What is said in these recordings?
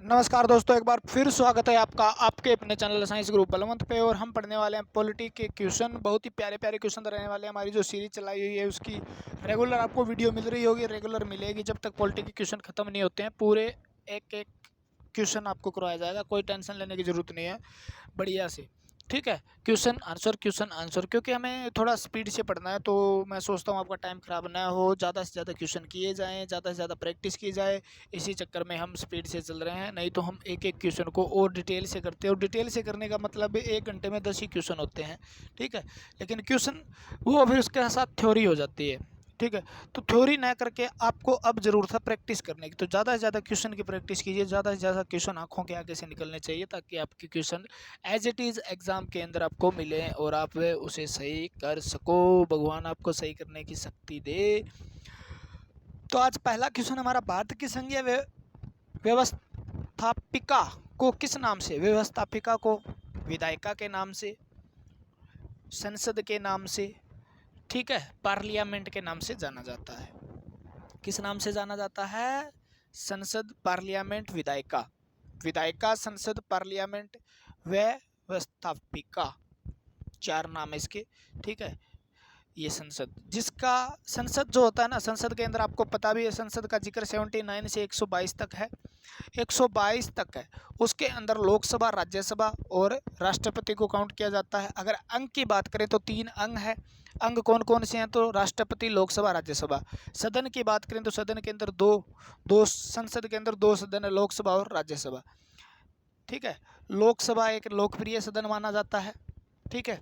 नमस्कार दोस्तों, एक बार फिर स्वागत है आपका आपके अपने चैनल साइंस ग्रुप बलवंत पे। और हम पढ़ने वाले हैं पॉलिटी के क्वेश्चन। बहुत ही प्यारे प्यारे क्वेश्चन रहने वाले हैं। हमारी जो सीरीज चलाई हुई है उसकी रेगुलर आपको वीडियो मिल रही होगी, रेगुलर मिलेगी जब तक पॉलिटी के क्वेश्चन खत्म नहीं होते हैं। पूरे एक एक क्वेश्चन आपको करवाया जाएगा, कोई टेंशन लेने की ज़रूरत नहीं है, बढ़िया से। ठीक है, क्वेश्चन आंसर, क्योंकि हमें थोड़ा स्पीड से पढ़ना है, तो मैं सोचता हूँ आपका टाइम ख़राब ना हो, ज़्यादा से ज़्यादा क्वेश्चन किए जाएँ, ज़्यादा से ज़्यादा प्रैक्टिस की जाए। इसी चक्कर में हम स्पीड से चल रहे हैं, नहीं तो हम एक एक क्वेश्चन को और डिटेल से करते हैं। और डिटेल से करने का मतलब 1 घंटे में 10 ही क्वेश्चन होते हैं। ठीक है, लेकिन क्वेश्चन वो फिर उसके साथ थ्योरी हो जाती है। ठीक है, तो थ्योरी ना करके आपको अब ज़रूरत है प्रैक्टिस करने की। तो ज़्यादा से ज़्यादा क्वेश्चन की प्रैक्टिस कीजिए, ज़्यादा से ज़्यादा क्वेश्चन आंखों के आगे से निकलने चाहिए, ताकि आपके question as it is exam के अंदर आपको मिले और आप उसे सही कर सको। भगवान आपको सही करने की शक्ति दे। तो आज पहला क्वेश्चन हमारा, भारत की संघीय व्यवस्थापिका को किस नाम से, व्यवस्थापिका को विधायिका के नाम से, संसद के नाम से, ठीक है, पार्लियामेंट के नाम से जाना जाता है। किस नाम से जाना जाता है? संसद, पार्लियामेंट, विधायिका। विधायिका, संसद, पार्लियामेंट, व्यवस्थापिका, 4 नाम है इसके। ठीक है, ये संसद, जिसका संसद जो होता है ना, संसद के अंदर आपको पता भी है संसद का जिक्र 79 से 122 तक है, 122 तक है। उसके अंदर लोकसभा, राज्यसभा और राष्ट्रपति को काउंट किया जाता है। अगर अंग की बात करें तो 3 अंग है। अंग कौन कौन से हैं? तो राष्ट्रपति, लोकसभा, राज्यसभा। सदन की बात करें तो सदन के अंदर दो संसद के अंदर 2 सदन है, लोकसभा और राज्यसभा। ठीक है, लोकसभा एक लोकप्रिय सदन माना जाता है। ठीक है,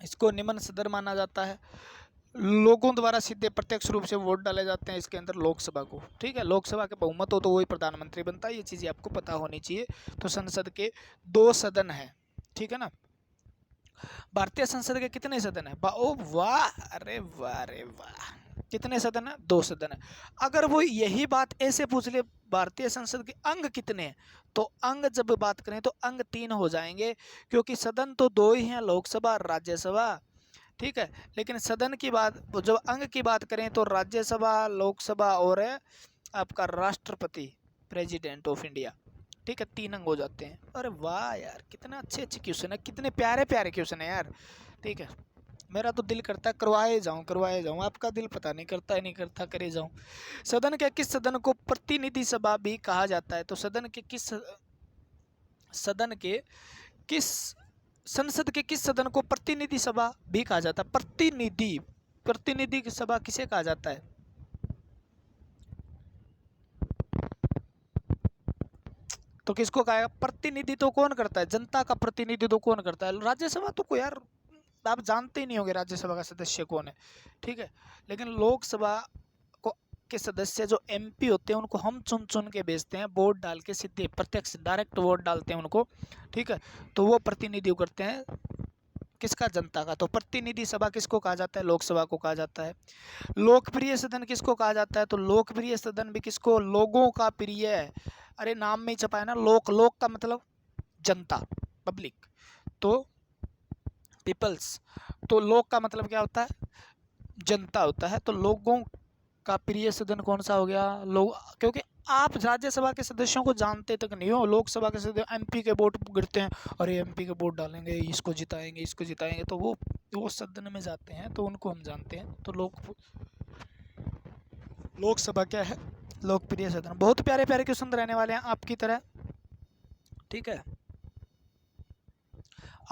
इसको निम्न सदन माना जाता है। लोगों द्वारा सीधे प्रत्यक्ष रूप से वोट डाले जाते हैं इसके अंदर, लोकसभा को। ठीक है, लोकसभा के बहुमत हो तो वही प्रधानमंत्री बनता है। ये चीज़ें आपको पता होनी चाहिए। तो संसद के 2 सदन हैं। ठीक है ना। भारतीय संसद के कितने सदन है? ओ वाह, अरे वाह, अरे वाह, कितने सदन है? 2 सदन है। अगर वो यही बात ऐसे पूछ ले, भारतीय संसद के अंग कितने हैं, तो अंग जब बात करें तो अंग 3 हो जाएंगे, क्योंकि सदन तो 2 ही हैं, लोकसभा और राज्यसभा। ठीक है, लेकिन सदन की बात, जब अंग की बात करें तो राज्यसभा, लोकसभा और आपका राष्ट्रपति, प्रेसिडेंट ऑफ इंडिया। ठीक है, 3 अंग हो जाते हैं। अरे वाह यार, कितना अच्छे अच्छे क्वेश्चन है, कितने प्यारे प्यारे क्वेश्चन है यार। ठीक है, मेरा तो दिल करता है करवाए जाऊं। आपका दिल पता नहीं करता है, नहीं करता, करे जाऊं। सदन के किस सदन को प्रतिनिधि सभा भी कहा जाता है? तो सदन के किस संसद के किस सदन को प्रतिनिधि सभा भी कहा जाता है? प्रतिनिधि की सभा किसे कहा जाता है? तो किसको कहा? प्रतिनिधि तो कौन करता है? जनता का प्रतिनिधित्व कौन करता है? राज्यसभा तो कोई यार, आप जानते ही नहीं होंगे राज्यसभा का सदस्य कौन है। ठीक है, लेकिन लोकसभा को के सदस्य जो एमपी होते हैं उनको हम चुन चुन के भेजते हैं, वोट डाल के, सीधे प्रत्यक्ष डायरेक्ट वोट डालते हैं उनको। ठीक है, तो वो प्रतिनिधित्व करते हैं किसका? जनता का। तो प्रतिनिधि सभा किसको कहा जाता है? लोकसभा को कहा जाता है। लोकप्रिय सदन किसको कहा जाता है? तो लोकप्रिय सदन भी किसको? लोगों का प्रिय है। अरे नाम में ही छपा है ना, लोक का मतलब जनता, पब्लिक, तो पीपल्स। तो लोक का मतलब क्या होता है? जनता होता है। तो लोगों का प्रिय सदन कौन सा हो गया? लोग, क्योंकि आप राज्यसभा के सदस्यों को जानते तक नहीं हो। लोकसभा के सदस्य एमपी के वोट गिरते हैं, अरे एमपी के वोट डालेंगे, इसको जिताएंगे, तो वो सदन में जाते हैं, तो उनको हम जानते हैं। तो लोकसभा क्या है? लोकप्रिय सदन। बहुत प्यारे प्यारे क्वेश्चन रहने वाले हैं आपकी तरह। ठीक है,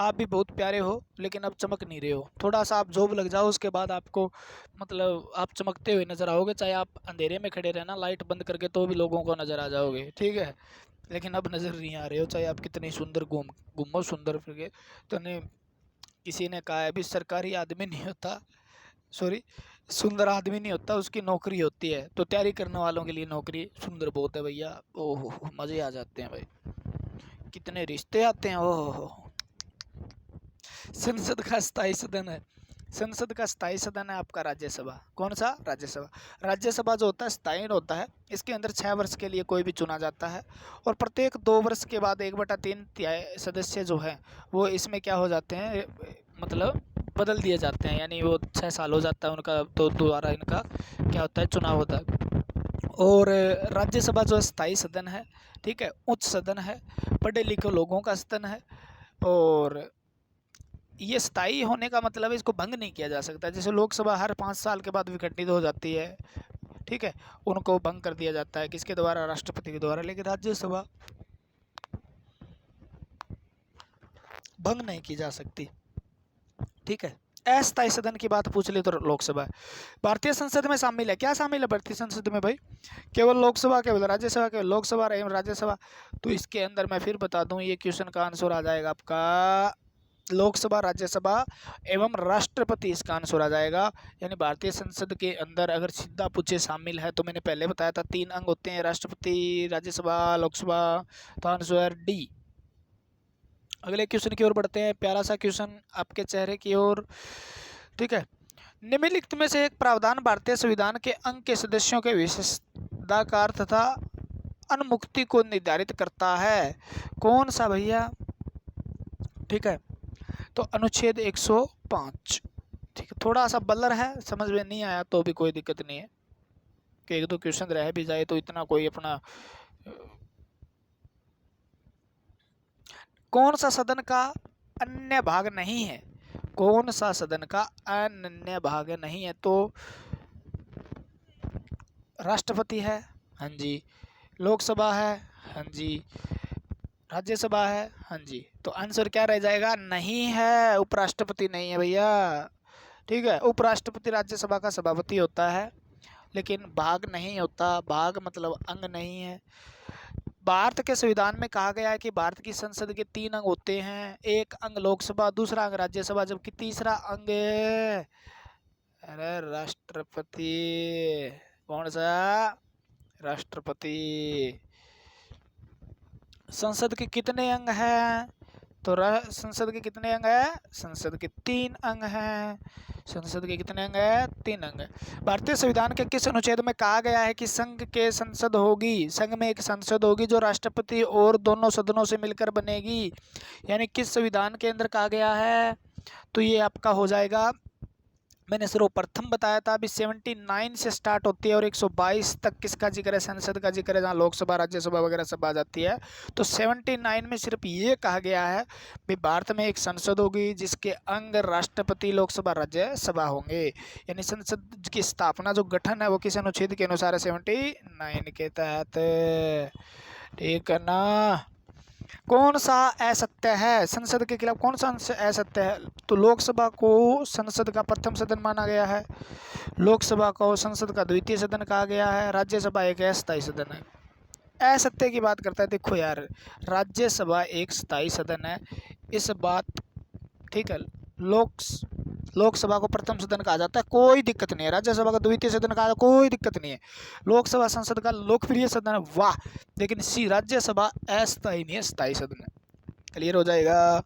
आप भी बहुत प्यारे हो, लेकिन अब चमक नहीं रहे हो। थोड़ा सा आप जॉब लग जाओ, उसके बाद आपको मतलब आप चमकते हुए नजर आओगे। चाहे आप अंधेरे में खड़े रहना लाइट बंद करके, तो भी लोगों को नजर आ जाओगे। ठीक है, लेकिन अब नजर नहीं आ रहे हो, चाहे आप कितनी सुंदर घूमो सुंदर फिर के। तो ने किसी ने कहा है, अभी सरकारी आदमी नहीं होता, सॉरी, सुंदर आदमी नहीं होता, उसकी नौकरी होती है। तो तैयारी करने वालों के लिए नौकरी सुंदर बहुत है भैया। ओहो, मजे आ जाते हैं भाई, कितने रिश्ते आते हैं। ओहो, संसद का स्थायी सदन है। संसद का स्थायी सदन है आपका राज्यसभा। कौन सा? राज्यसभा। राज्यसभा जो होता है स्थायी होता है। इसके अंदर 6 वर्ष के लिए कोई भी चुना जाता है, और प्रत्येक 2 वर्ष के बाद 1/3 सदस्य जो है वो इसमें क्या हो जाते हैं, मतलब बदल दिए जाते हैं। यानी वो 6 साल हो जाता है उनका, तो दोबारा इनका क्या होता है, चुनाव होता है। और राज्यसभा जो स्थायी सदन है, ठीक है, उच्च सदन है, पढ़े लिखे लोगों का सदन है, और ये स्थायी होने का मतलब है इसको भंग नहीं किया जा सकता। जैसे लोकसभा हर 5 साल के बाद विघटित हो जाती है, ठीक है, उनको भंग कर दिया जाता है किसके द्वारा, राष्ट्रपति के द्वारा, लेकिन राज्यसभा भंग नहीं की जा सकती, ठीक है। अस्थायी सदन की बात पूछ ली तो लोकसभा है। भारतीय संसद में शामिल है, क्या शामिल है भारतीय संसद में भाई, केवल लोकसभा, केवल राज्यसभा, केवल लोकसभा एवं राज्यसभा। तो इसके अंदर मैं फिर बता दूं, ये क्वेश्चन का आंसर आ जाएगा आपका लोकसभा, राज्यसभा एवं राष्ट्रपति, इसका आंसर आ जाएगा। यानी भारतीय संसद के अंदर अगर सीधा पूछे शामिल है, तो मैंने पहले बताया था 3 अंग होते हैं, राष्ट्रपति, राज्यसभा, लोकसभा, तो आंसर डी। अगले क्वेश्चन की ओर बढ़ते हैं, प्यारा सा क्वेश्चन आपके चेहरे की ओर, ठीक है। निम्नलिखित में से एक प्रावधान भारतीय संविधान के अंग के सदस्यों के विशेषाधिकार तथा अनुमुक्ति को निर्धारित करता है, कौन सा भैया, ठीक है। तो अनुच्छेद 105, ठीक है। थोड़ा सा बलर है, समझ में नहीं आया तो भी कोई दिक्कत नहीं है, कि 1-2 क्वेश्चन रह भी जाए तो इतना कोई अपना। कौन सा सदन का अन्य भाग नहीं है, कौन सा सदन का अन्य भाग नहीं है, तो राष्ट्रपति है, हाँ जी, लोकसभा है, हाँ जी, राज्यसभा है, हाँ जी। तो आंसर क्या रह जाएगा, नहीं है, उपराष्ट्रपति नहीं है भैया, ठीक है। उपराष्ट्रपति राज्यसभा का सभापति होता है, लेकिन भाग नहीं होता, भाग मतलब अंग नहीं है। भारत के संविधान में कहा गया है कि भारत की संसद के 3 अंग होते हैं, एक अंग लोकसभा, दूसरा अंग राज्यसभा, जबकि तीसरा अंग, अरे राष्ट्रपति, कौन सा, राष्ट्रपति। संसद के कितने अंग हैं, तो संसद के कितने अंग हैं, संसद के 3 अंग हैं, संसद के कितने अंग हैं, 3 अंग। भारतीय संविधान के किस अनुच्छेद में कहा गया है कि संघ के संसद होगी, संघ में एक संसद होगी जो राष्ट्रपति और दोनों सदनों से मिलकर बनेगी, यानी किस संविधान के अंदर कहा गया है, तो ये आपका हो जाएगा, मैंने सर्वप्रथम बताया था, अभी 79 से स्टार्ट होती है और 122 तक किसका जिक्र है, संसद का जिक्र है, जहाँ लोकसभा, राज्यसभा वगैरह सब आ जाती है। तो 79 में सिर्फ ये कहा गया है कि भारत में एक संसद होगी जिसके अंग राष्ट्रपति, लोकसभा, राज्यसभा होंगे, यानी संसद की स्थापना जो गठन है वो किस अनुच्छेद के अनुसार है, 79 के तहत, ठीक है ना। कौन सा असत्य है, संसद के खिलाफ कौन सा असत्य है, तो लोकसभा को संसद का प्रथम सदन माना गया है, लोकसभा को संसद का द्वितीय सदन कहा गया है, राज्यसभा एक अस्थायी सदन है। असत्य की बात करता है, देखो यार, राज्यसभा एक स्थायी सदन है, इस बात, ठीक है। लोकसभा को प्रथम सदन कहा जाता है, कोई दिक्कत नहीं है, राज्यसभा का द्वितीय सदन कहा जाता है, कोई दिक्कत नहीं है, लोकसभा संसद का लोकप्रिय सदन है, वाह, लेकिन राज्यसभा अस्थायी नहीं है, स्थायी सदन है। क्लियर हो जाएगा,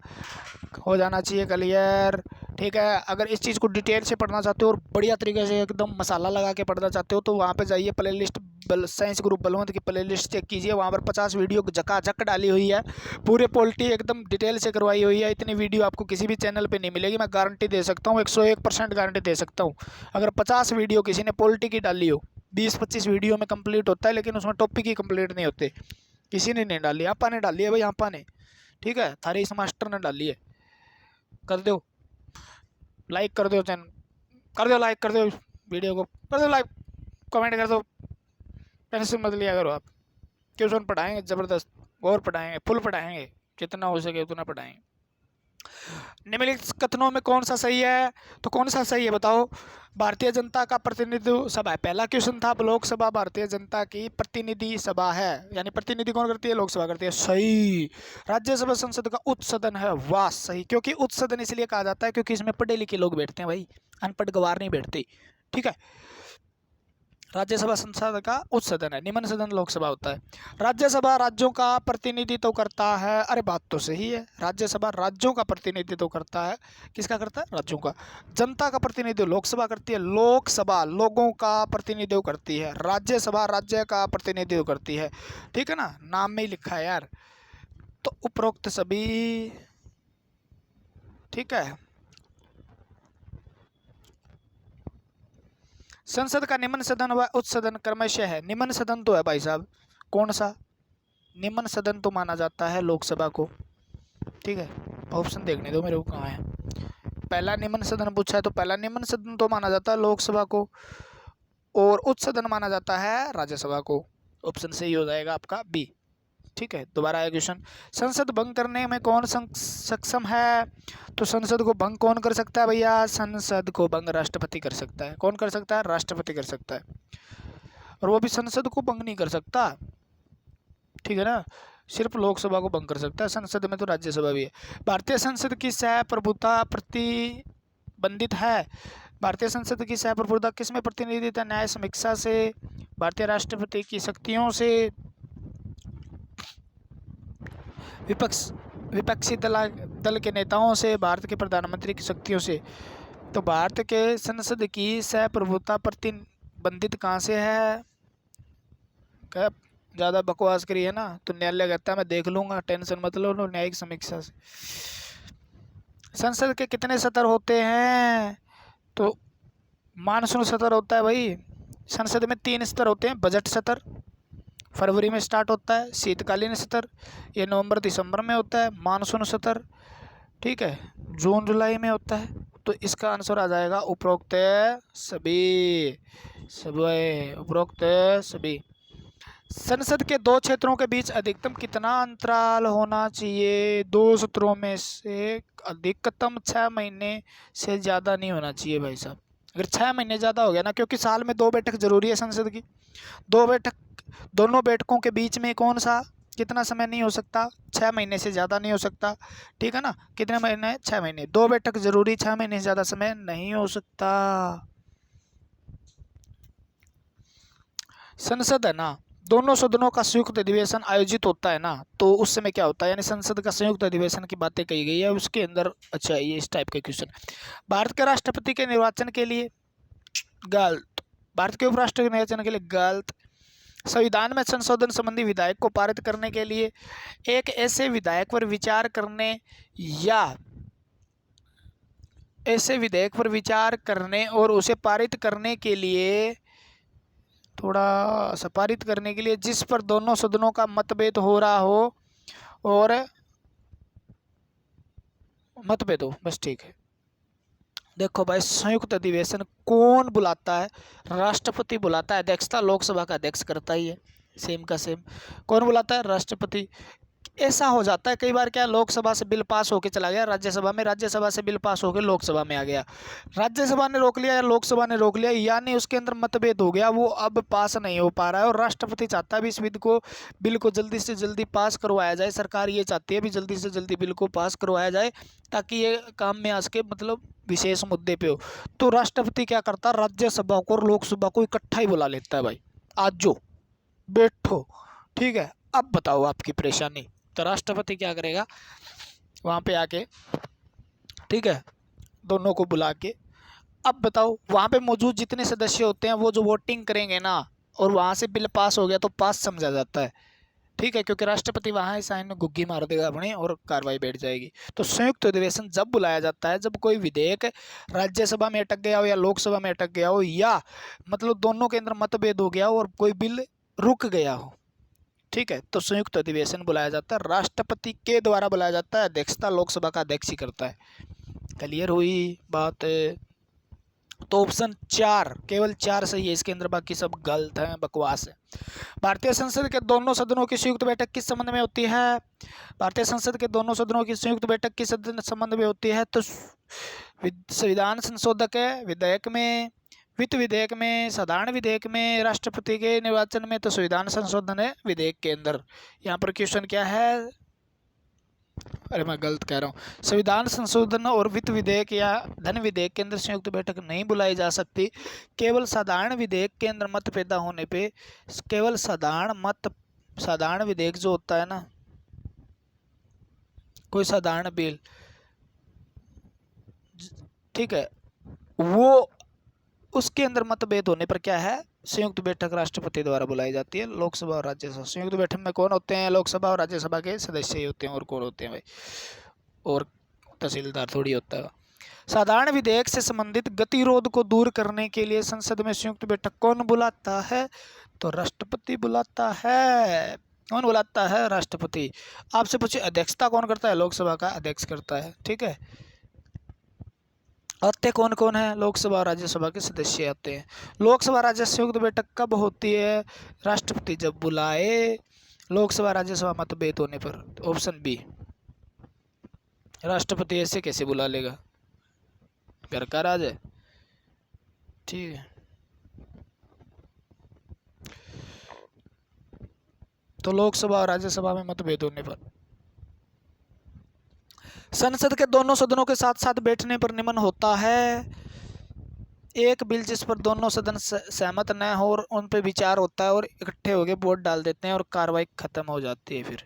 हो जाना चाहिए क्लियर, ठीक है। अगर इस चीज़ को डिटेल से पढ़ना चाहते हो और बढ़िया तरीके से एकदम मसाला लगा के पढ़ना चाहते हो, तो वहाँ पे जाइए, play list science group Balwant की प्ले लिस्ट चेक कीजिए, वहाँ पर 50 वीडियो झकाझक डाली हुई है, पूरे पॉलिटी एकदम डिटेल से करवाई हुई है। इतनी वीडियो आपको किसी भी चैनल पे नहीं मिलेगी, मैं गारंटी दे सकता हूँ, 101% गारंटी दे सकता हूँ। अगर 50 वीडियो किसी ने पॉलिटी की डाली हो, 20-25 वीडियो में कंप्लीट होता है, लेकिन उसमें टॉपिक ही कंप्लीट नहीं होते, किसी ने नहीं डाली, आपा ने डाली है भाई, आपा ने, ठीक है, थारे इस मास्टर ने डाली है। कर दो लाइक, कर दो चैनल, कर दो लाइक, कर दो वीडियो को, कर दो लाइक, कमेंट कर दो, टेंशन मत लिया करो आप, ट्यूशन पढ़ाएंगे ज़बरदस्त, और पढ़ाएंगे, फुल पढ़ाएंगे, जितना हो सके उतना पढ़ाएंगे। निम्नलिखित कथनों में कौन सा सही है, तो कौन सा सही है बताओ, भारतीय जनता का प्रतिनिधि सभा है, पहला क्वेश्चन था, लोकसभा भारतीय जनता की प्रतिनिधि सभा है, यानी प्रतिनिधि कौन करती है, लोकसभा करती है, सही। राज्यसभा संसद का उच्च सदन है, वाह सही, क्योंकि उच्च सदन इसलिए कहा जाता है क्योंकि इसमें पढ़े लिखे लोग बैठते हैं भाई, अनपढ़ गवार नहीं बैठते, ठीक है। राज्यसभा संसद का उच्च सदन है, निम्न सदन लोकसभा होता है। राज्यसभा राज्यों का प्रतिनिधित्व करता है, अरे बात तो सही है, राज्यसभा राज्यों का प्रतिनिधित्व करता है, किसका करता है, राज्यों का। जनता का प्रतिनिधित्व लोकसभा करती है, लोकसभा लोगों का प्रतिनिधित्व करती है, राज्यसभा राज्य का प्रतिनिधित्व करती है, ठीक है ना, नाम में ही लिखा है यार। तो उपरोक्त सभी, ठीक है, संसद का निम्न सदन व उच्च सदन क्रमशः है। निम्न सदन तो है भाई साहब, कौन सा निम्न सदन तो माना जाता है लोकसभा को, ठीक है। ऑप्शन देखने दो मेरे को कहाँ है। पहला निम्न सदन पूछा है तो पहला निम्न सदन तो माना जाता है लोकसभा को, और उच्च सदन माना जाता है राज्यसभा को। ऑप्शन सही हो जाएगा आपका बी, ठीक है। दोबारा आया क्वेश्चन, संसद भंग करने में कौन सक्षम है? तो संसद को भंग कौन कर सकता है भैया? संसद को भंग राष्ट्रपति कर सकता है। कौन कर सकता है? राष्ट्रपति कर सकता है, और वो भी संसद को भंग नहीं कर सकता, ठीक है ना, सिर्फ लोकसभा को भंग कर सकता है। संसद में तो राज्यसभा भी है। भारतीय संसद की सहप्रभुता प्रतिबंधित है। भारतीय संसद की सहप्रभुता किस में प्रतिनिधित्व है? न्याय समीक्षा से, भारतीय राष्ट्रपति की शक्तियों से, विपक्षी दल के नेताओं से, भारत के प्रधानमंत्री की शक्तियों से। तो भारत के संसद की सहप्रभुता प्रतिबंधित कहाँ से है? क्या ज़्यादा बकवास करी है ना तो न्यायालय कहता है मैं देख लूँगा, टेंशन मत लो, न्यायिक समीक्षा से। संसद के कितने सत्र होते हैं? तो मानसून सत्र होता है भाई। संसद में 3 सत्र होते हैं। बजट सत्र फरवरी में स्टार्ट होता है, शीतकालीन सत्र ये नवंबर दिसंबर में होता है, मानसून सत्र ठीक है जून जुलाई में होता है। तो इसका आंसर आ जाएगा उपरोक्त सभी। संसद के 2 क्षेत्रों के बीच अधिकतम कितना अंतराल होना चाहिए? 2 सत्रों में से अधिकतम 6 महीने से ज़्यादा नहीं होना चाहिए भाई साहब। अगर 6 महीने ज़्यादा हो गया ना, क्योंकि साल में 2 बैठक जरूरी है संसद की, 2 बैठक, दोनों बैठकों के बीच में कौन सा कितना समय नहीं हो सकता? 6 महीने से ज़्यादा नहीं हो सकता, ठीक है ना। कितने महीने? 6 महीने। 2 बैठक जरूरी, 6 महीने से ज़्यादा समय नहीं हो सकता। संसद है ना, दोनों सदनों का संयुक्त अधिवेशन आयोजित होता है ना, तो उस समय क्या होता है, यानी संसद का संयुक्त अधिवेशन की बातें कही गई है उसके अंदर। अच्छा ये इस टाइप का क्वेश्चन। भारत के राष्ट्रपति के निर्वाचन के लिए गलत, भारत के उपराष्ट्रपति के निर्वाचन के लिए गलत। संविधान में संशोधन संबंधी विधेयक को पारित करने के लिए एक ऐसे विधेयक पर विचार करने या ऐसे विधेयक पर विचार करने और उसे पारित करने के लिए पारित करने के लिए जिस पर दोनों सदनों का मतभेद हो रहा हो और मतभेद हो, बस ठीक है। देखो भाई संयुक्त अधिवेशन कौन बुलाता है? राष्ट्रपति बुलाता है। अध्यक्षता लोकसभा का अध्यक्ष करता ही है, सेम का सेम। कौन बुलाता है? राष्ट्रपति। ऐसा हो जाता है कई बार, क्या लोकसभा से बिल पास होके चला गया राज्यसभा में, राज्यसभा से बिल पास होके लोकसभा में आ गया, राज्यसभा ने रोक लिया या लोकसभा ने रोक लिया, यानी उसके अंदर मतभेद हो गया, वो अब पास नहीं हो पा रहा है। और राष्ट्रपति चाहता है भी इस बिल को जल्दी से जल्दी पास करवाया जाए। सरकार ये चाहती है भी जल्दी से जल्दी बिल को पास करवाया जाए ताकि ये काम में आ सके, मतलब विशेष मुद्दे पे हो। तो राष्ट्रपति क्या करता है? राज्यसभा को और लोकसभा को इकट्ठा ही बुला लेता है भाई, आज जो बैठो, ठीक है अब बताओ आपकी परेशानी। तो राष्ट्रपति क्या करेगा? वहाँ पे आके, ठीक है, दोनों को बुला के अब बताओ, वहाँ पे मौजूद जितने सदस्य होते हैं वो जो वोटिंग करेंगे ना, और वहाँ से बिल पास हो गया तो पास समझा जाता है, ठीक है, क्योंकि राष्ट्रपति वहाँ साइन में गुग्गी मार देगा अपनी और कार्रवाई बैठ जाएगी। तो संयुक्त अधिवेशन जब बुलाया जाता है जब कोई विधेयक राज्यसभा में अटक गया हो या लोकसभा में अटक गया हो, या मतलब दोनों के अंदर मतभेद हो गया हो और कोई बिल रुक गया हो, ठीक है, तो संयुक्त अधिवेशन बुलाया जाता है। राष्ट्रपति के द्वारा बुलाया जाता है, अध्यक्षता लोकसभा का अध्यक्ष ही करता है। क्लियर हुई बात? तो ऑप्शन 4, केवल 4 सही है इसके अंदर, बाकी सब गलत है, बकवास है। भारतीय संसद के दोनों सदनों की संयुक्त बैठक किस संबंध में होती है? भारतीय संसद के दोनों सदनों की संयुक्त बैठक किस संबंध में होती है? तो संविधान संशोधक विधेयक में, वित्त विधेयक में, साधारण विधेयक में, राष्ट्रपति के निर्वाचन में। तो संविधान संशोधन है विधेयक के अंदर। यहाँ पर क्वेश्चन क्या है? अरे मैं गलत कह रहा हूँ। संविधान संशोधन और वित्त विधेयक या धन विधेयक के अंदर संयुक्त बैठक नहीं बुलाई जा सकती। केवल साधारण विधेयक के अंदर मत पैदा होने पे, केवल साधारण विधेयक जो होता है ना, कोई साधारण बिल, ठीक है, वो उसके अंदर मतभेद होने पर क्या है? संयुक्त बैठक राष्ट्रपति द्वारा बुलाई जाती है। लोकसभा और राज्यसभा, संयुक्त बैठक में कौन होते हैं? लोकसभा और राज्यसभा के सदस्य ही होते हैं, और कौन होते हैं भाई? और तहसीलदार थोड़ी होता है। साधारण विधेयक से संबंधित गतिरोध को दूर करने के लिए संसद में संयुक्त बैठक कौन बुलाता है? तो राष्ट्रपति बुलाता है। कौन बुलाता है? राष्ट्रपति। आपसे पूछे अध्यक्षता कौन करता है? लोकसभा का अध्यक्ष करता है। ठीक है। आते कौन कौन है? लोकसभा और राज्यसभा के सदस्य आते हैं। लोकसभा राज्यसभा संयुक्त बैठक कब होती है? राष्ट्रपति जब बुलाए। लोकसभा राज्यसभा मतभेद होने पर। Option B. राष्ट्रपति ऐसे कैसे बुला लेगा? घर का राज है। ठीक है। तो लोकसभा और राज्यसभा में मतभेद होने पर। संसद के दोनों सदनों के साथ साथ बैठने पर निम्न होता है। एक बिल जिस पर दोनों सदन सहमत न हो और उन पर विचार होता है और इकट्ठे होकर वोट डाल देते हैं और कार्रवाई खत्म हो जाती है फिर।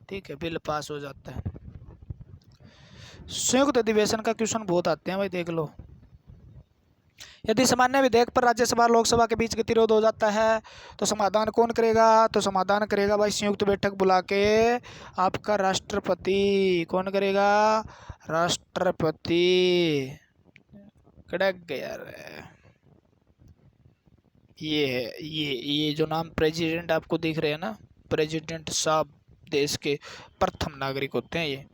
ठीक है, बिल पास हो जाता है। संयुक्त अधिवेशन का क्वेश्चन बहुत आते हैं भाई, देख लो। यदि सामान्य विधेयक पर राज्यसभा और लोकसभा के बीच गतिरोध हो जाता है तो समाधान कौन करेगा? तो समाधान करेगा भाई संयुक्त बैठक बुला के आपका राष्ट्रपति। कौन करेगा? राष्ट्रपति। कड़क गया रे। ये है, ये जो नाम प्रेसिडेंट आपको दिख रहे हैं ना, प्रेसिडेंट साहब देश के प्रथम नागरिक होते हैं ये।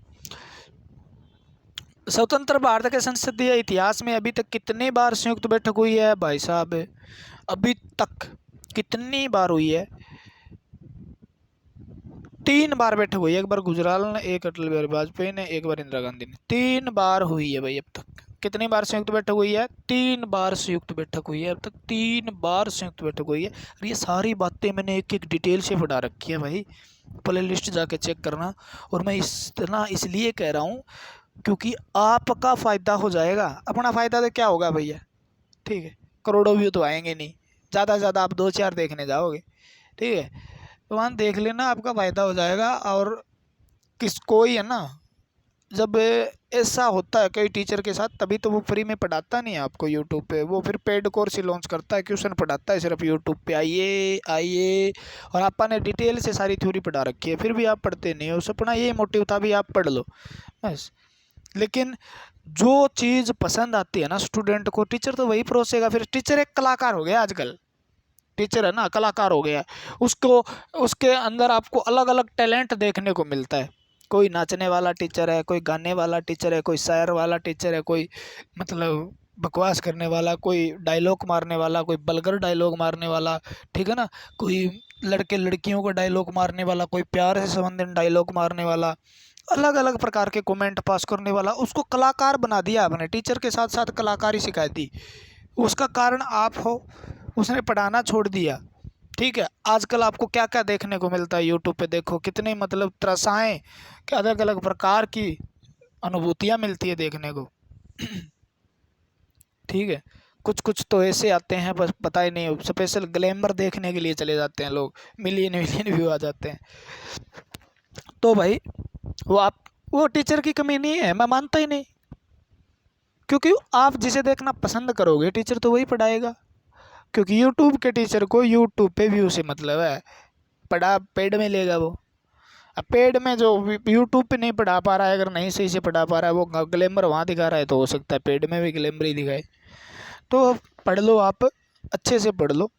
स्वतंत्र भारत के संसदीय इतिहास में अभी तक कितनी बार संयुक्त बैठक हुई है भाई साहब? अभी तक कितनी बार हुई है? 3 बार बैठक हुई है। एक बार गुजराल ने, एक अटल बिहारी वाजपेयी ने, एक बार इंदिरा गांधी ने। 3 बार हुई है भाई अब तक। कितनी बार संयुक्त बैठक हुई है? 3 बार संयुक्त बैठक हुई है अब तक। 3 बार संयुक्त बैठक हुई है। और ये सारी बातें मैंने एक एक डिटेल से पढ़ा रखी है भाई, प्ले लिस्ट जाके चेक करना। और मैं इतना इसलिए कह रहा हूँ क्योंकि आपका फ़ायदा हो जाएगा। अपना फ़ायदा तो क्या होगा भैया? ठीक है, करोड़ों व्यू तो आएंगे नहीं, ज़्यादा से ज़्यादा आप 2-4 देखने जाओगे। ठीक है, तो वहाँ देख लेना, आपका फ़ायदा हो जाएगा। और कोई है ना, जब ऐसा होता है कई टीचर के साथ, तभी तो वो फ्री में पढ़ाता नहीं है आपको यूट्यूब पे। वो फिर पेड कोर्स ही लॉन्च करता है, ट्यूशन पढ़ाता है सिर्फ यूट्यूब पे। आइए और आपने डिटेल से सारी थ्योरी पढ़ा रखी है, फिर भी आप पढ़ते नहीं हो। अपना ये मोटिव था भी आप पढ़ लो बस। लेकिन जो चीज़ पसंद आती है ना स्टूडेंट को, टीचर तो वही परोसेगा। फिर टीचर एक कलाकार हो गया आजकल। टीचर है ना, कलाकार हो गया। उसको उसके अंदर आपको अलग अलग टैलेंट देखने को मिलता है। कोई नाचने वाला टीचर है, कोई गाने वाला टीचर है, कोई शायर वाला टीचर है, कोई मतलब बकवास करने वाला, कोई डायलॉग मारने वाला, कोई बल्गर डायलॉग मारने वाला। ठीक है ना, कोई लड़के लड़कियों को डायलॉग मारने वाला, कोई प्यार से संबंधित डायलॉग मारने वाला, अलग अलग प्रकार के कमेंट पास करने वाला। उसको कलाकार बना दिया आपने, टीचर के साथ साथ कलाकारी सिखा दी। उसका कारण आप हो, उसने पढ़ाना छोड़ दिया। ठीक है, आजकल आपको क्या क्या देखने को मिलता है यूट्यूब पे, देखो कितने मतलब त्रसाएं, क्या अलग अलग प्रकार की अनुभूतियां मिलती है देखने को। ठीक है, कुछ कुछ तो ऐसे आते हैं बस पता ही नहीं, स्पेशल ग्लैमर देखने के लिए चले जाते हैं लोग, मिलियन मिलियन व्यू आ जाते हैं। तो भाई वो टीचर की कमी नहीं है, मैं मानता ही नहीं। क्योंकि आप जिसे देखना पसंद करोगे टीचर तो वही पढ़ाएगा। क्योंकि यूट्यूब के टीचर को यूट्यूब पे व्यू से मतलब है, पढ़ा पेड में लेगा वो। अब पेड में जो यूट्यूब पे नहीं पढ़ा पा रहा है, अगर नहीं सही से पढ़ा पा रहा है, वो ग्लैमर वहाँ दिखा रहा है, तो हो सकता है पेड में भी ग्लैमर ही दिखाए। तो पढ़ लो, आप अच्छे से पढ़ लो।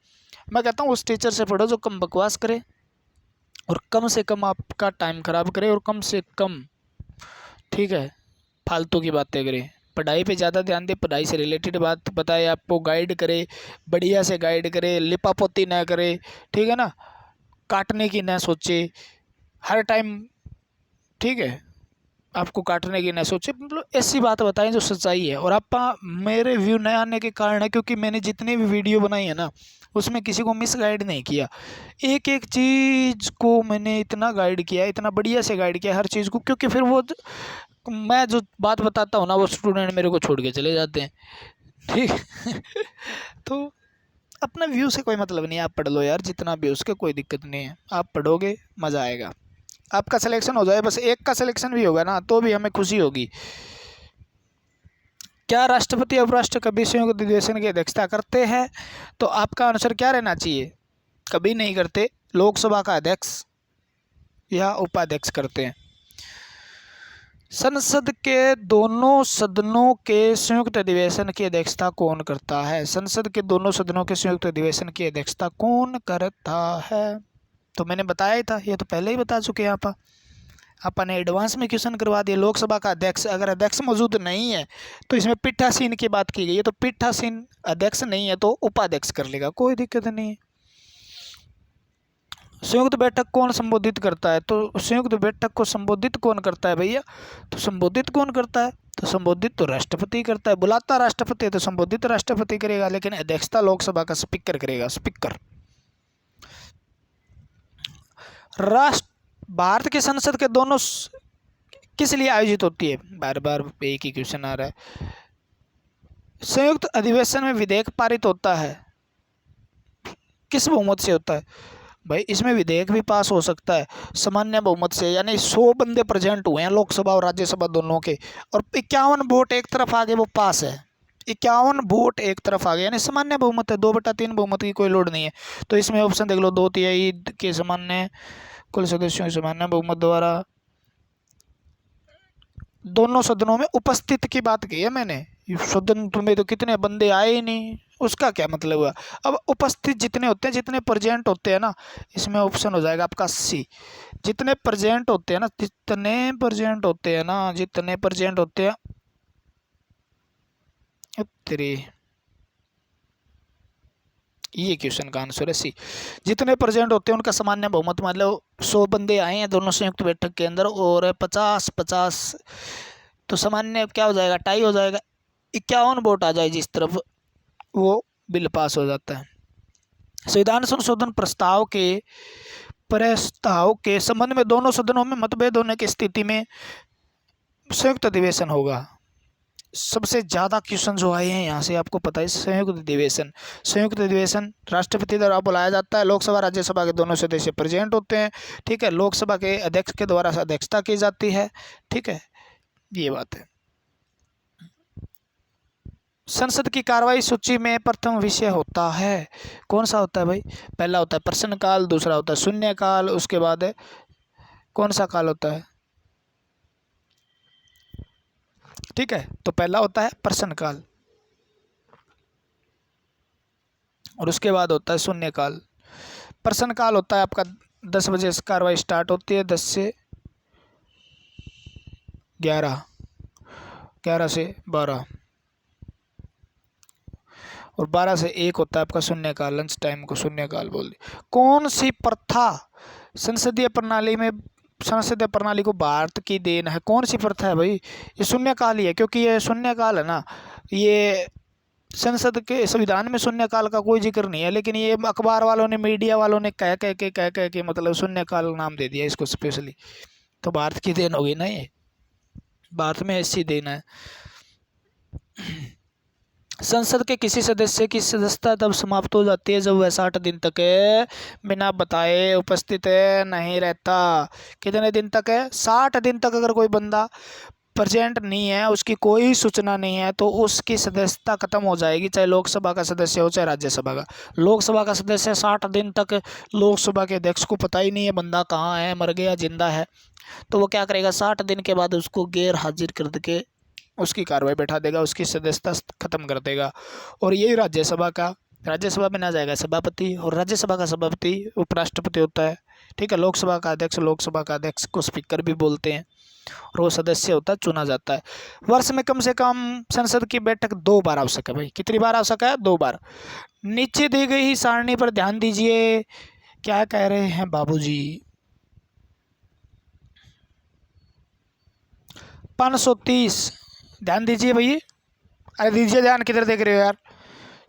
मैं कहता हूँ उस टीचर से पढ़ो जो कम बकवास करे और कम से कम आपका टाइम ख़राब करे और कम से कम, ठीक है, फालतू की बातें करे। पढ़ाई पे ज़्यादा ध्यान दे, पढ़ाई से रिलेटेड बात बताए, आपको गाइड करे, बढ़िया से गाइड करे, लिपापोती ना करे। ठीक है ना, काटने की ना सोचे हर टाइम। ठीक है, आपको काटने की ना सोचे, मतलब ऐसी बात बताएं जो सच्चाई है। और आप मेरे व्यू नए आने के कारण है क्योंकि मैंने जितनी भी वीडियो बनाई है ना, उसमें किसी को मिस गाइड नहीं किया। एक एक चीज़ को मैंने इतना गाइड किया, इतना बढ़िया से गाइड किया हर चीज़ को, क्योंकि फिर वो मैं जो बात बताता हूँ ना, वो स्टूडेंट मेरे को छोड़ के चले जाते हैं। ठीक तो अपना व्यू से कोई मतलब नहीं है, आप पढ़ लो यार जितना भी, उसके कोई दिक्कत नहीं है। आप पढ़ोगे, मज़ा आएगा, आपका सिलेक्शन हो जाए, बस एक का सिलेक्शन भी होगा ना तो भी हमें खुशी होगी। क्या राष्ट्रपति उपराष्ट्रपति कभी संयुक्त अधिवेशन की अध्यक्षता करते हैं? तो आपका आंसर क्या रहना चाहिए? कभी नहीं करते। लोकसभा का अध्यक्ष या उपाध्यक्ष करते हैं। संसद के दोनों सदनों के संयुक्त अधिवेशन की अध्यक्षता कौन करता है? संसद के दोनों सदनों के संयुक्त अधिवेशन की अध्यक्षता कौन करता है? तो मैंने बताया ही था, ये तो पहले ही बता चुके हैं अपन ने एडवांस में क्वेश्चन करवा दिया। लोकसभा का अध्यक्ष, अगर अध्यक्ष मौजूद नहीं है तो इसमें पीठासीन की बात की गई है, तो पीठासीन अध्यक्ष नहीं है तो उपाध्यक्ष कर लेगा, कोई दिक्कत नहीं है। संयुक्त बैठक कौन संबोधित करता है? तो संयुक्त बैठक को संबोधित कौन करता है भैया? तो संबोधित कौन करता है? तो संबोधित तो राष्ट्रपति करता है। बुलाता राष्ट्रपति है तो संबोधित राष्ट्रपति करेगा, लेकिन अध्यक्षता लोकसभा का स्पीकर करेगा, स्पीकर। भारत की संसद के दोनों किस लिए आयोजित होती है? बार बार एक ही क्वेश्चन आ रहा है। संयुक्त अधिवेशन में विधेयक पारित होता है, किस बहुमत से होता है? भाई इसमें विधेयक भी पास हो सकता है सामान्य बहुमत से, यानी 100 बंदे प्रेजेंट हुए हैं लोकसभा और राज्यसभा दोनों के, और 51 वोट एक तरफ आ गए, वो पास है। 51 वोट एक तरफ आ गए, यानी सामान्य बहुमत है, 2/3 बहुमत की कोई लोड नहीं है। तो इसमें ऑप्शन देख लो, 2/3 के सामान्य, कुल सदस्यों के सामान्य बहुमत द्वारा दोनों सदनों में उपस्थित की बात की है मैंने। सदन में तो कितने बंदे आए ही नहीं, उसका क्या मतलब हुआ? अब उपस्थित जितने होते हैं, जितने प्रेजेंट होते हैं ना, इसमें ऑप्शन हो जाएगा आपका सी। जितने प्रेजेंट होते हैं ना, जितने प्रेजेंट होते हैं ना, जितने प्रेजेंट होते हैं, तेरी ये क्वेश्चन का आंसर है सी। जितने प्रेजेंट होते हैं उनका सामान्य बहुमत, मतलब 100 बंदे आए हैं दोनों संयुक्त बैठक के अंदर और 50-50, तो सामान्य क्या हो जाएगा? टाई हो जाएगा। 51 वोट आ जाए जिस तरफ, वो बिल पास हो जाता है। संविधान संशोधन प्रस्ताव के संबंध में दोनों सदनों में मतभेद होने की स्थिति में संयुक्त अधिवेशन होगा। सबसे ज़्यादा क्वेश्चन जो आए हैं यहाँ से आपको पता है, संयुक्त अधिवेशन। संयुक्त अधिवेशन राष्ट्रपति द्वारा बुलाया जाता है, लोकसभा राज्यसभा के दोनों सदस्य प्रेजेंट होते हैं, ठीक है। लोकसभा के अध्यक्ष के द्वारा अध्यक्षता की जाती है, ठीक है, ये बात है। संसद की कार्रवाई सूची में प्रथम विषय होता है, कौन सा होता है भाई? पहला होता है प्रश्नकाल, दूसरा होता है शून्यकाल, उसके बाद है कौन सा काल होता है? ठीक है, तो पहला होता है प्रश्नकाल और उसके बाद होता है शून्यकाल। प्रश्नकाल होता है आपका 10 बजे से कार्रवाई स्टार्ट होती है, 10 से 11, 11 से 12 और 12 से 1 होता है आपका शून्यकाल। लंच टाइम को शून्यकाल बोल दिया। कौन सी प्रथा संसदीय प्रणाली को भारत की देन है? कौन सी प्रथा है भाई? ये शून्यकाल ही है, क्योंकि ये शून्यकाल है ना, ये संसद के संविधान में शून्यकाल का कोई जिक्र नहीं है, लेकिन ये अखबार वालों ने, मीडिया वालों ने कह के मतलब शून्यकाल नाम दे दिया इसको स्पेशली। तो भारत की देन होगी ना, ये भारत में ऐसी देन है। संसद के किसी सदस्य की सदस्यता तब समाप्त हो जाती है जब वह 60 दिन तक बिना बताए उपस्थित नहीं रहता। कितने दिन तक है? 60 दिन तक अगर कोई बंदा प्रेजेंट नहीं है, उसकी कोई सूचना नहीं है, तो उसकी सदस्यता खत्म हो जाएगी, चाहे लोकसभा का सदस्य हो चाहे राज्यसभा का। लोकसभा का सदस्य 60 दिन तक लोकसभा के अध्यक्ष को पता ही नहीं है बंदा कहाँ है, मर गया जिंदा है, तो वो क्या करेगा? 60 दिन के बाद उसको गैर हाजिर कर के उसकी कार्रवाई बैठा देगा, उसकी सदस्यता खत्म कर देगा। और यही राज्यसभा में ना जाएगा सभापति, और राज्यसभा का सभापति उपराष्ट्रपति होता है, ठीक है। लोकसभा का अध्यक्ष को स्पीकर भी बोलते हैं, और वो सदस्य होता है, चुना जाता है। वर्ष में कम से कम संसद की बैठक 2 बार आवश्यक है भाई। कितनी बार आवश्यक है? 2 बार। नीचे दी गई सारणी पर ध्यान दीजिए, क्या कह रहे हैं बाबूजी? 530, ध्यान दीजिए भैया, अरे दीजिए ध्यान, किधर देख रहे हो यार?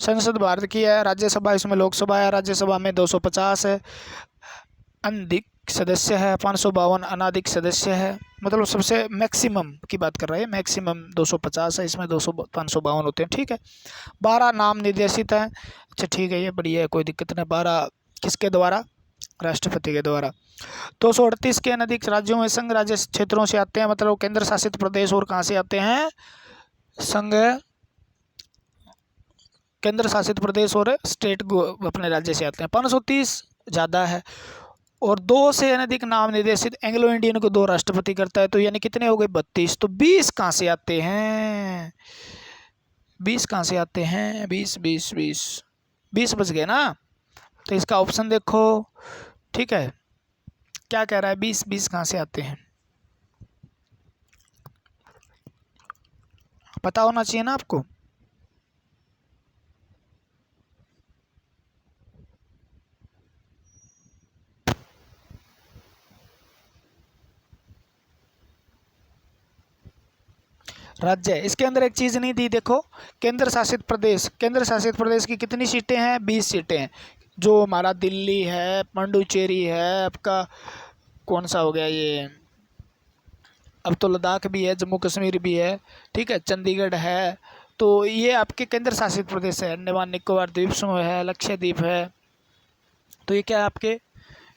संसद भारत की है, राज्यसभा इसमें लोकसभा है, राज्यसभा में 250 है अधिक सदस्य है, 552 अनाधिक सदस्य है, मतलब सबसे मैक्सिमम की बात कर रहे हैं, मैक्सिमम 250 है, इसमें 552 होते हैं, ठीक है। 12 नाम निर्देशित हैं, अच्छा ठीक है, ये बढ़िया है, कोई दिक्कत नहीं। 12 किसके द्वारा? राष्ट्रपति के द्वारा। 238 के अनधिक राज्यों में संघ राज्य क्षेत्रों से आते हैं, मतलब केंद्र शासित प्रदेश, और कहाँ से आते हैं? संघ, केंद्र शासित प्रदेश और स्टेट अपने राज्य से आते हैं। 530 ज़्यादा है, और 2 से अधिक नाम निर्देशित एंग्लो इंडियन को 2 राष्ट्रपति करता है, तो यानी कितने हो गए 32। तो 20 कहाँ से आते हैं, 20 कहाँ से आते हैं, 20 बच गए ना। तो इसका ऑप्शन देखो, ठीक है, क्या कह रहा है, 20 कहाँ से आते हैं, पता होना चाहिए ना आपको। राज्य, इसके अंदर एक चीज नहीं दी, देखो केंद्र शासित प्रदेश, केंद्र शासित प्रदेश की कितनी सीटें हैं, 20 सीटें हैं। जो हमारा दिल्ली है, पांडुचेरी है, आपका कौन सा हो गया ये, अब तो लद्दाख भी है, जम्मू कश्मीर भी है, ठीक है, चंडीगढ़ है, तो ये आपके केंद्र शासित प्रदेश है। अंडमान निकोबार द्वीप समूह है, लक्षद्वीप है, तो ये क्या है आपके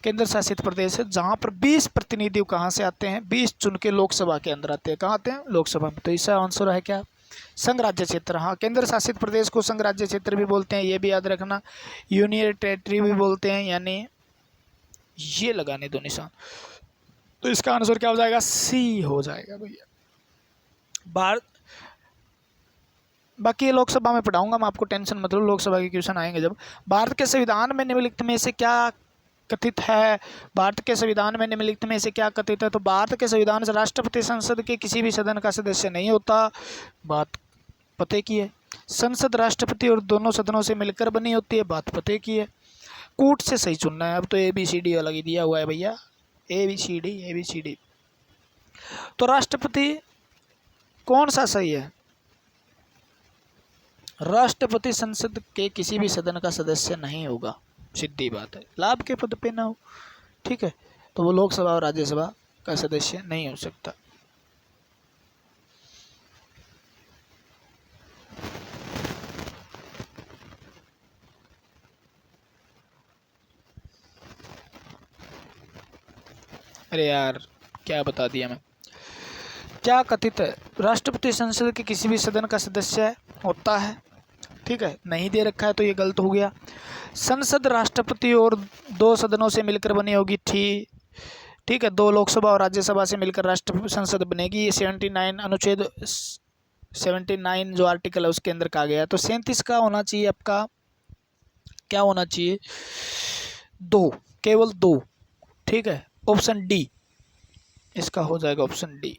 केंद्र शासित प्रदेश है, जहाँ पर 20 प्रतिनिधि कहाँ से आते हैं, 20 चुन के लोकसभा के अंदर आते हैं। कहाँ आते हैं, लोकसभा में। तो इसका आंसर है क्या, संघ राज्य क्षेत्र। हाँ, केंद्र शासित प्रदेश को संघ राज्य क्षेत्र भी बोलते हैं, ये भी याद रखना, यूनियन टेरिटरी भी बोलते हैं, यानी ये लगाने दो निशान। तो इसका आंसर क्या हो जाएगा, सी हो जाएगा भैया। बाकी ये लोकसभा में पढ़ाऊंगा मैं आपको, टेंशन मत लो, लोकसभा के क्वेश्चन आएंगे जब। भारत के संविधान में निम्नलिखित में से क्या कथित है, भारत के संविधान में निम्नलिखित में से क्या कथित है। तो भारत के संविधान से राष्ट्रपति संसद के किसी भी सदन का सदस्य नहीं होता, बात पते की है। संसद राष्ट्रपति और दोनों सदनों से मिलकर बनी होती है, बात पते की है। कूट से सही चुनना है, अब तो ABCD अलग ही दिया हुआ है भैया, ABCD। तो राष्ट्रपति कौन सा सही है, राष्ट्रपति संसद के किसी भी सदन का सदस्य नहीं होगा, सीधी बात है, लाभ के पद पे ना हो, ठीक है, तो वो लोकसभा और राज्यसभा का सदस्य नहीं हो सकता। अरे यार क्या बता दिया मैं, क्या कथित है, राष्ट्रपति संसद के किसी भी सदन का सदस्य होता है, ठीक है, नहीं दे रखा है तो ये गलत हो गया। संसद राष्ट्रपति और 2 सदनों से मिलकर बनी होगी, ठीक है, 2 लोकसभा और राज्यसभा से मिलकर राष्ट्र संसद बनेगी। ये 79 अनुच्छेद 79 जो आर्टिकल है उसके अंदर कहा गया है। तो 37 का होना चाहिए आपका, क्या होना चाहिए, 2, केवल 2, ठीक है, ऑप्शन डी इसका हो जाएगा, ऑप्शन डी।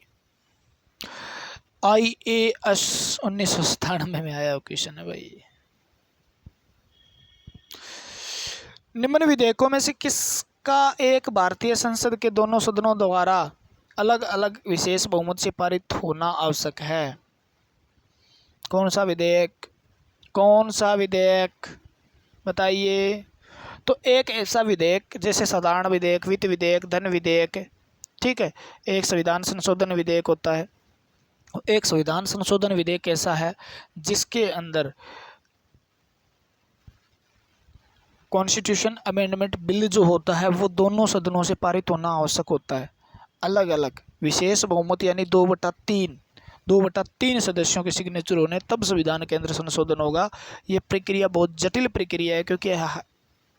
IAS 1997 में आया क्वेश्चन है भाई। निम्न विधेयकों में से किसका एक भारतीय संसद के दोनों सदनों द्वारा अलग अलग विशेष बहुमत से पारित होना आवश्यक है। कौन सा विधेयक, कौन सा विधेयक बताइए। तो एक ऐसा विधेयक जैसे साधारण विधेयक, वित्त विधेयक, धन विधेयक, ठीक है, एक संविधान संशोधन विधेयक होता है। एक संविधान संशोधन विधेयक ऐसा है जिसके अंदर कॉन्स्टिट्यूशन अमेंडमेंट बिल जो होता है वो दोनों सदनों से पारित होना आवश्यक होता है, अलग अलग विशेष बहुमत यानी 2/3 सदस्यों के सिग्नेचर होने तब संविधान के अंदर संशोधन होगा। ये प्रक्रिया बहुत जटिल प्रक्रिया है, क्योंकि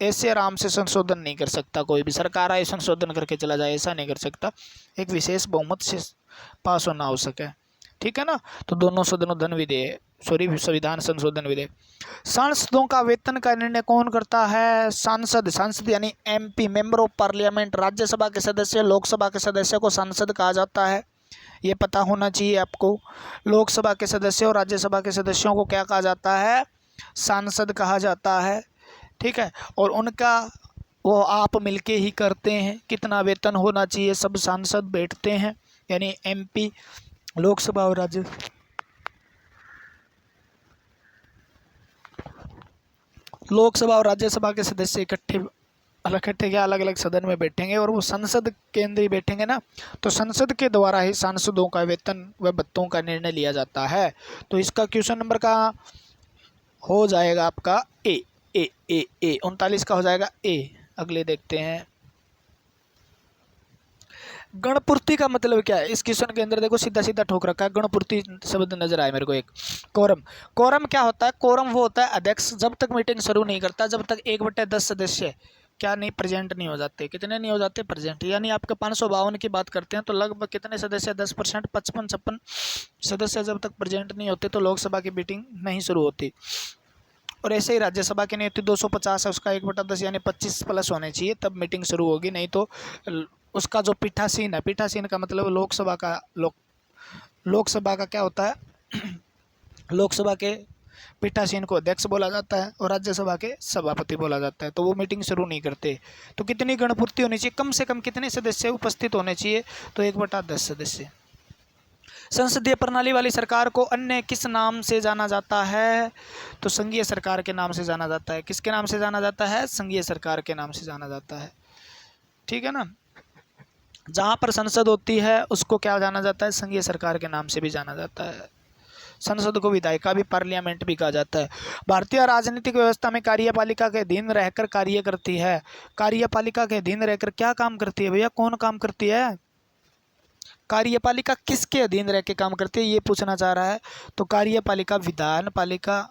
ऐसे आराम से संशोधन नहीं कर सकता कोई भी, सरकार आए संशोधन करके चला जाए ऐसा नहीं कर सकता, एक विशेष बहुमत से पास होना आवश्यक है, ठीक है ना। तो दोनों सदनों धन विधेयक, संविधान संशोधन विधेयक। सांसदों का वेतन का निर्णय कौन करता है, सांसद यानी MP, member of parliament. Rajya Sabha के सदस्य, लोकसभा के सदस्य को सांसद कहा जाता है, ये पता होना चाहिए आपको। लोकसभा के सदस्य और राज्यसभा के सदस्यों को क्या कहा जाता है, सांसद कहा जाता है, ठीक है। और उनका वो आप मिलके ही करते हैं, कितना वेतन होना चाहिए सब सांसद बैठते हैं, यानी MP, लोकसभा और राज्यसभा के सदस्य इकट्ठे क्या अलग अलग सदन में बैठेंगे और वो संसद के अंदर ही बैठेंगे ना, तो संसद के द्वारा ही सांसदों का वेतन व भत्तों का निर्णय लिया जाता है। तो इसका क्वेश्चन नंबर का हो जाएगा आपका ए 39 का हो जाएगा ए। अगले देखते हैं, गणपूर्ति का मतलब क्या है। इस क्वेश्चन के अंदर देखो सीधा सीधा ठोक रखा है, गणपूर्ति शब्द नजर आए मेरे को एक। कोरम क्या होता है, कोरम वो होता है अध्यक्ष जब तक मीटिंग शुरू नहीं करता, जब तक 1/10 सदस्य क्या नहीं, प्रेजेंट नहीं हो जाते। कितने नहीं हो जाते? प्रेजेंट। यानी आपके 552 की बात करते हैं तो लगभग कितने सदस्य? 10%, 55-56 सदस्य जब तक प्रेजेंट नहीं होते तो लोकसभा की मीटिंग नहीं शुरू होती। और ऐसे ही राज्यसभा की नियुक्ति 250 है, उसका 1/10 यानी 25 प्लस होने चाहिए, तब मीटिंग शुरू होगी। नहीं तो उसका जो पीठासीन है, पीठासीन का मतलब लोकसभा का क्या होता है? लोकसभा के पीठासीन को अध्यक्ष बोला जाता है और राज्यसभा के सभापति बोला जाता है, तो वो मीटिंग शुरू नहीं करते। तो कितनी गणपूर्ति होनी चाहिए? कम से कम कितने सदस्य उपस्थित होने चाहिए? तो 1/10 सदस्य। संसदीय प्रणाली वाली सरकार को अन्य किस नाम से जाना जाता है? तो संघीय सरकार के नाम से जाना जाता है। किसके नाम से जाना जाता है? संघीय सरकार के नाम से जाना जाता है। ठीक है ना। जहाँ पर संसद होती है उसको क्या जाना जाता है? संघीय सरकार के नाम से भी जाना जाता है। संसद को विधायिका भी, पार्लियामेंट भी कहा जाता है। भारतीय राजनीतिक व्यवस्था में कार्यपालिका के अधीन रहकर कार्य करती है। कार्यपालिका के अधीन रहकर क्या काम करती है भैया? कौन काम करती है? कार्यपालिका किसके अधीन रह के काम करती है, ये पूछना चाह रहा है। तो कार्यपालिका विधान पालिका,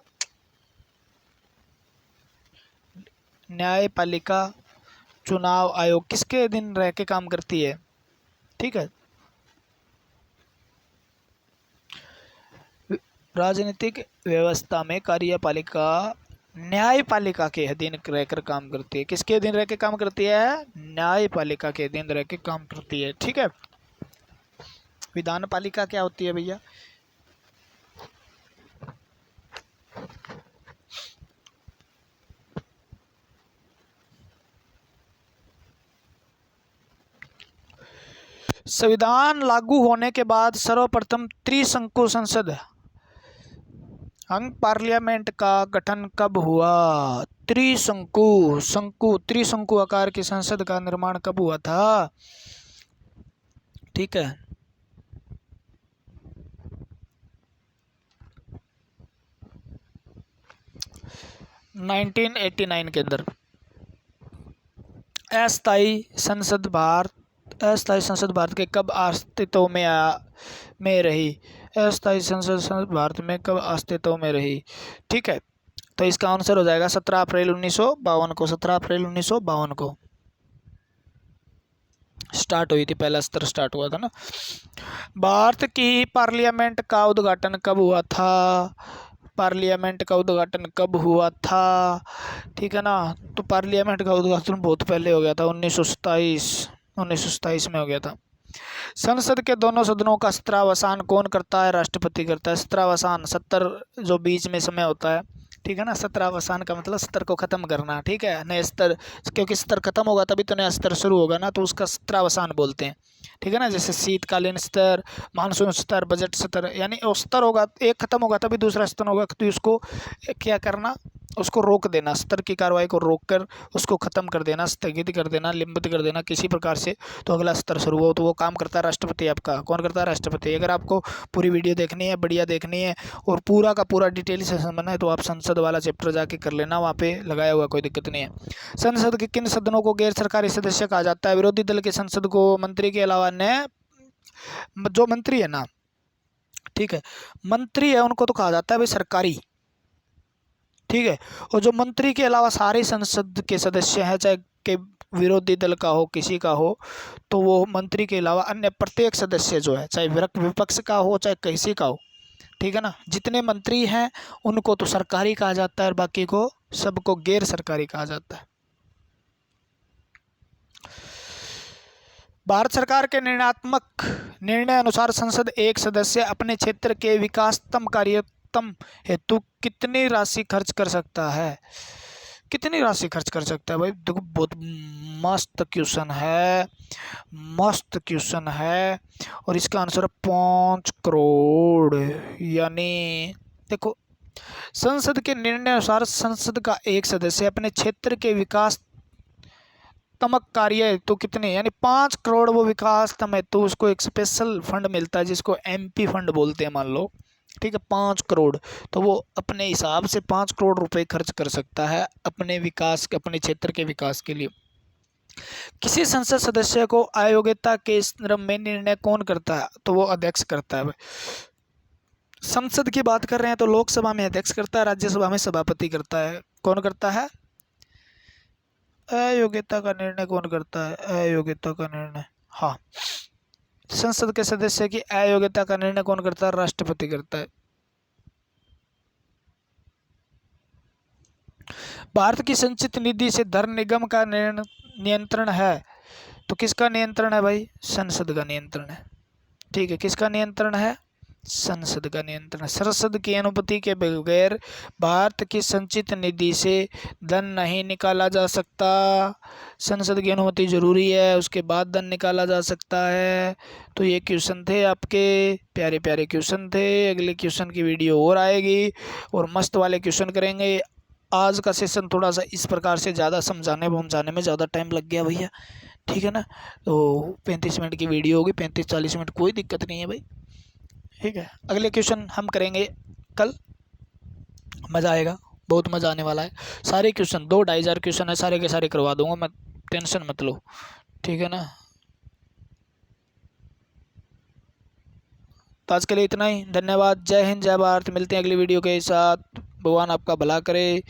न्यायपालिका, चुनाव आयोग किसके अधीन रह के काम करती है? ठीक है। राजनीतिक व्यवस्था में कार्यपालिका न्यायपालिका के अधीन रहकर काम करती है। किसके अधीन रह के काम करती है? न्यायपालिका के अधीन रह के काम करती है। ठीक है। विधान पालिका क्या होती है भैया? संविधान लागू होने के बाद सर्वप्रथम त्रिशंकु संसद अंग पार्लियामेंट का गठन कब हुआ? त्रिशंकु आकार की संसद का निर्माण कब हुआ था? ठीक है। 1989 के अंदर। अस्थायी संसद भारत के कब अस्तित्व में रही? अस्थायी संसद भारत में कब अस्तित्व में रही? ठीक है। तो इसका आंसर हो जाएगा 17 अप्रैल 1952 को। 17 अप्रैल 1952 को स्टार्ट हुई थी, पहला स्तर स्टार्ट हुआ था ना। भारत की पार्लियामेंट का उद्घाटन कब हुआ था? पार्लियामेंट का उद्घाटन कब हुआ था? ठीक है ना। तो पार्लियामेंट का उद्घाटन बहुत पहले हो गया था, 1927 में हो गया था। संसद के दोनों सदनों का सत्रावसान कौन करता है? राष्ट्रपति करता है। सत्रावसान 70 जो बीच में समय होता है, ठीक है ना। सत्रावसान का मतलब सत्र को खत्म करना, ठीक है। नए स्तर, क्योंकि स्तर खत्म होगा तभी तो नया स्तर शुरू होगा ना, तो उसका सत्रावसान बोलते हैं, ठीक है ना। जैसे शीतकालीन स्तर, मानसून स्तर, बजट स्तर, यानी स्तर होगा, एक खत्म होगा तभी दूसरा स्तर होगा, तो उसको क्या करना? उसको रोक देना, स्तर की कार्रवाई को रोककर उसको खत्म कर देना, स्थगित कर देना, निलंबित कर देना किसी प्रकार से, तो अगला स्तर शुरू हो। तो वो काम करता है राष्ट्रपति आपका। कौन करता है? राष्ट्रपति। अगर आपको पूरी वीडियो देखनी है, बढ़िया देखनी है और पूरा का पूरा डिटेल से समझना है तो आप संसद वाला चैप्टर जाके कर लेना, वहाँ पे लगाया हुआ, कोई दिक्कत नहीं है। संसद के किन सदनों को गैर सरकारी सदस्य कहा जाता है? विरोधी दल के संसद को मंत्री के अलावा अन्य जो मंत्री है ना, ठीक है, मंत्री है उनको तो कहा जाता है भाई सरकारी, ठीक है। और जो मंत्री के अलावा सारे संसद के सदस्य हैं, चाहे के विरोधी दल का हो, किसी का हो, तो वो मंत्री के अलावा अन्य प्रत्येक सदस्य जो है, चाहे विपक्ष का हो चाहे किसी का हो, ठीक है ना, जितने मंत्री हैं उनको तो सरकारी कहा जाता है और बाकी को सबको गैर सरकारी कहा जाता है। भारत सरकार के निर्णय अनुसार संसद एक सदस्य अपने क्षेत्र के विकासतम कार्यक्रम हेतु कितनी राशि खर्च कर सकता है? कितनी राशि खर्च कर सकता है भाई? देखो बहुत मस्त क्वेश्चन है, मस्त क्वेश्चन है, और इसका आंसर 5 करोड़। यानी देखो, संसद के निर्णय अनुसार संसद का एक सदस्य अपने क्षेत्र के विकास तमक कार्य तो कितने, यानी 5 करोड़ वो विकास तम है, तो उसको एक स्पेशल फंड मिलता है जिसको एमपी फंड बोलते हैं, मान लो, ठीक है, 5 करोड़। तो वो अपने हिसाब से 5 करोड़ रुपए खर्च कर सकता है अपने विकास, अपने क्षेत्र के विकास के लिए। किसी संसद सदस्य को अयोग्यता के संदर्भ में निर्णय कौन करता है? तो वो अध्यक्ष करता है। संसद की बात कर रहे हैं तो लोकसभा में अध्यक्ष करता है, राज्यसभा में सभापति करता है। कौन करता है? अयोग्यता का निर्णय कौन करता है? अयोग्यता का निर्णय, हाँ, संसद के सदस्य की अयोग्यता का निर्णय कौन करता है? राष्ट्रपति करता है। भारत की संचित निधि से धन निगम का नियंत्रण है, तो किसका नियंत्रण है भाई? संसद का नियंत्रण है। ठीक है, किसका नियंत्रण है? संसद का नियंत्रण। संसद की अनुमति के बगैर भारत की संचित निधि से धन नहीं निकाला जा सकता। संसद की अनुमति जरूरी है, उसके बाद धन निकाला जा सकता है। तो ये क्वेश्चन थे आपके, प्यारे प्यारे क्वेश्चन थे। अगले क्वेश्चन की वीडियो और आएगी और मस्त वाले क्वेश्चन करेंगे। आज का सेशन थोड़ा सा इस प्रकार से ज़्यादा समझाने में ज़्यादा टाइम लग गया भैया, ठीक है ना। तो 35 मिनट की वीडियो होगी, 35-40 मिनट, कोई दिक्कत नहीं है भाई, ठीक है। अगले क्वेश्चन हम करेंगे कल, मज़ा आएगा, बहुत मज़ा आने वाला है। सारे क्वेश्चन 2-2.5 क्वेश्चन है, सारे के सारे करवा दूंगा मैं, टेंशन मत लो, ठीक है ना। तो आज के लिए इतना ही, धन्यवाद, जय हिंद जय भारत। मिलते हैं अगली वीडियो के साथ, भगवान आपका भला करे।